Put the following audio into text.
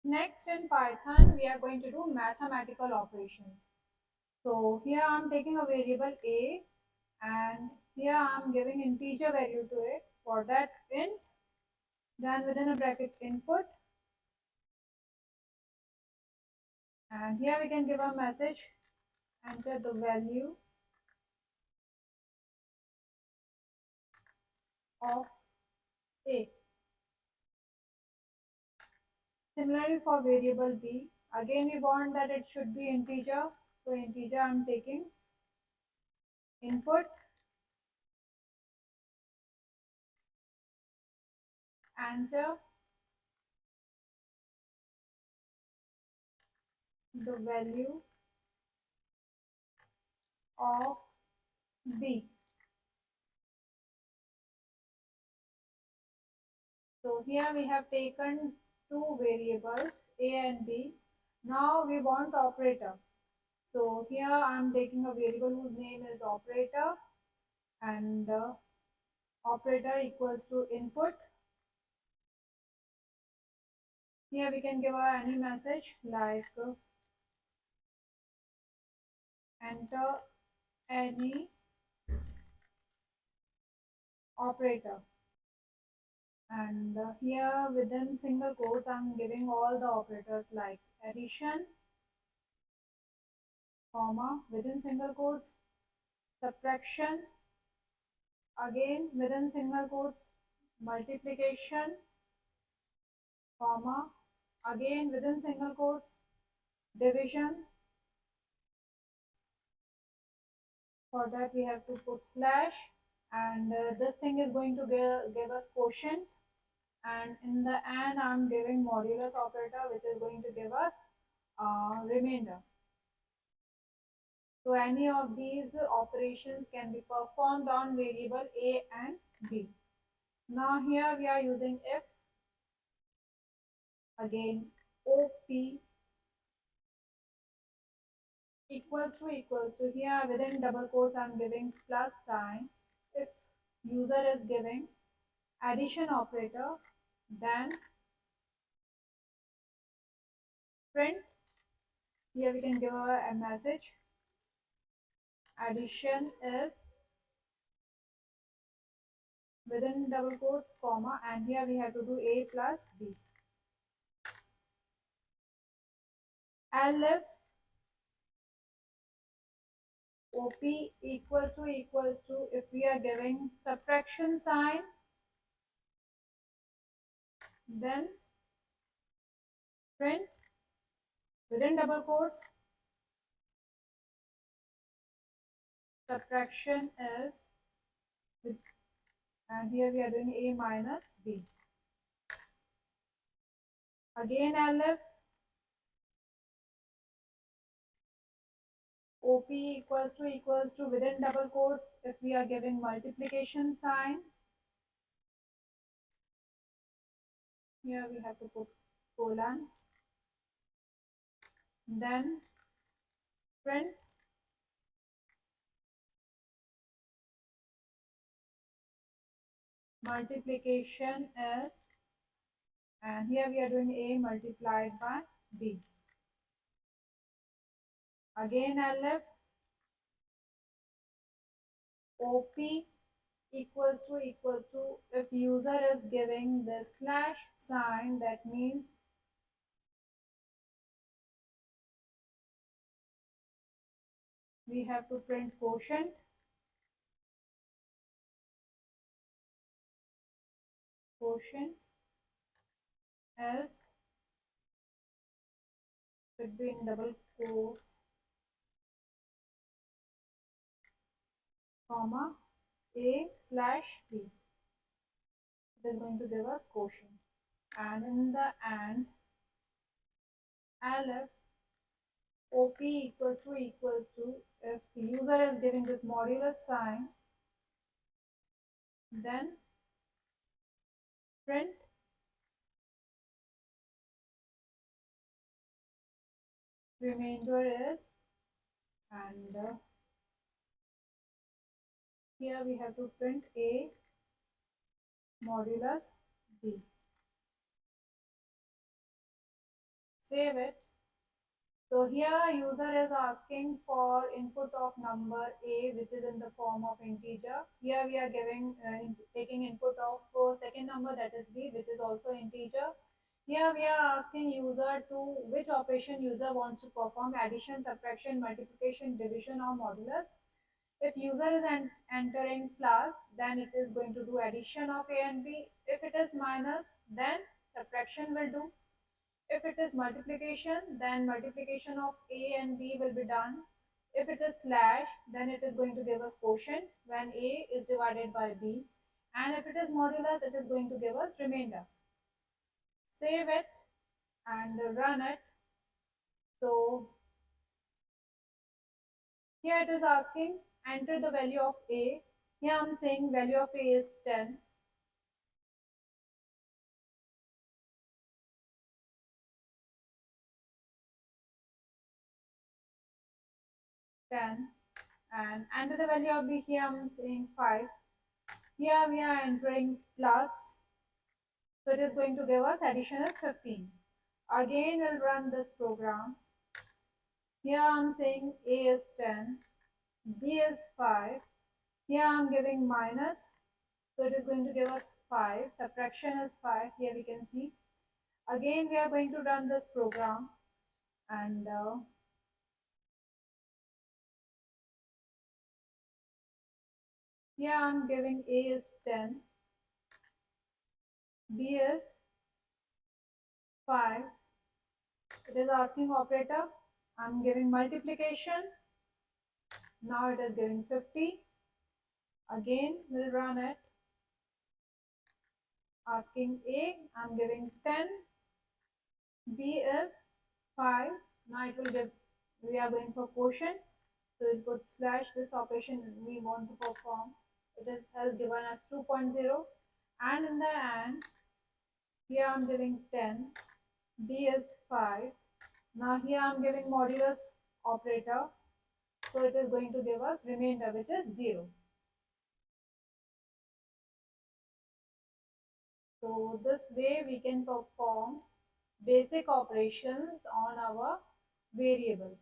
Next, in Python, we are going to do mathematical operations. So here I am taking a variable a, and here I am giving integer value to it. For that int, then within a bracket input, and here we can give a message, enter the value of a. Similarly for variable b, again we want that it should be integer. So integer I am taking input, enter the value of b. So here we have taken two variables a and b. Now we want operator. So here I am taking a variable whose name is operator, and operator equals to input. Here we can give any message like enter any operator, and here within single quotes I'm giving all the operators like addition, comma, within single quotes, subtraction, again within single quotes, multiplication, comma, again within single quotes, division. For that we have to put slash, and this thing is going to give us quotient, and in the and I'm giving modulus operator, which is going to give us remainder. So any of these operations can be performed on variable a and b. Now here we are using if, again op equals to here within double quotes I'm giving plus sign. If user is giving addition operator, then print. Here we can give a message, addition is within double quotes, comma, and here we have to do a plus b. Elif op equals to if we are giving subtraction sign, then print within double quotes, subtraction is with, and here we are doing a minus b. Again elif op equals to within double quotes if we are giving multiplication sign, here we have to put colon, then print multiplication is, and here we are doing a multiplied by b. Again elif op equals to if user is giving the slash sign, that means we have to print quotient. Quotient is between double quotes, comma, a slash b. It is going to give us quotient. And in the and, elif op equals to if user is giving this modulus sign, then print remainder is, and here we have to print a modulus b. Save it. So here user is asking for input of number a, which is in the form of integer. Here we are giving taking input of second number, that is b, which is also integer. Here we are asking user to which operation user wants to perform: addition, subtraction, multiplication, division, or modulus. If user is entering plus, then it is going to do addition of a and b. If it is minus, then subtraction will do. If it is multiplication, then multiplication of a and b will be done. If it is slash, then it is going to give us quotient when a is divided by b. And if it is modulus, it is going to give us remainder. Save it and run it. So here it is asking enter the value of a. Here I am saying value of a is 10. 10, and enter the value of b. Here I am saying 5. Here we are entering plus, so it is going to give us addition is 15. Again we'll run this program. Here I am saying a is 10, b is 5. Here I am giving minus, so it is going to give us 5. Subtraction is 5. Here we can see. Again we are going to run this program, and here I am giving a is 10, b is 5. It is asking operator. I am giving multiplication. Now it is giving 50. Again we'll run it. Asking a, I am giving 10. B is 5. Now it will give, we are going for quotient. So we'll put slash this operation we want to perform. It is has given us 2.0. And in the end, here I am giving 10. B is 5. Now here I am giving modulus operator. So it is going to give us remainder, which is 0. So this way we can perform basic operations on our variables.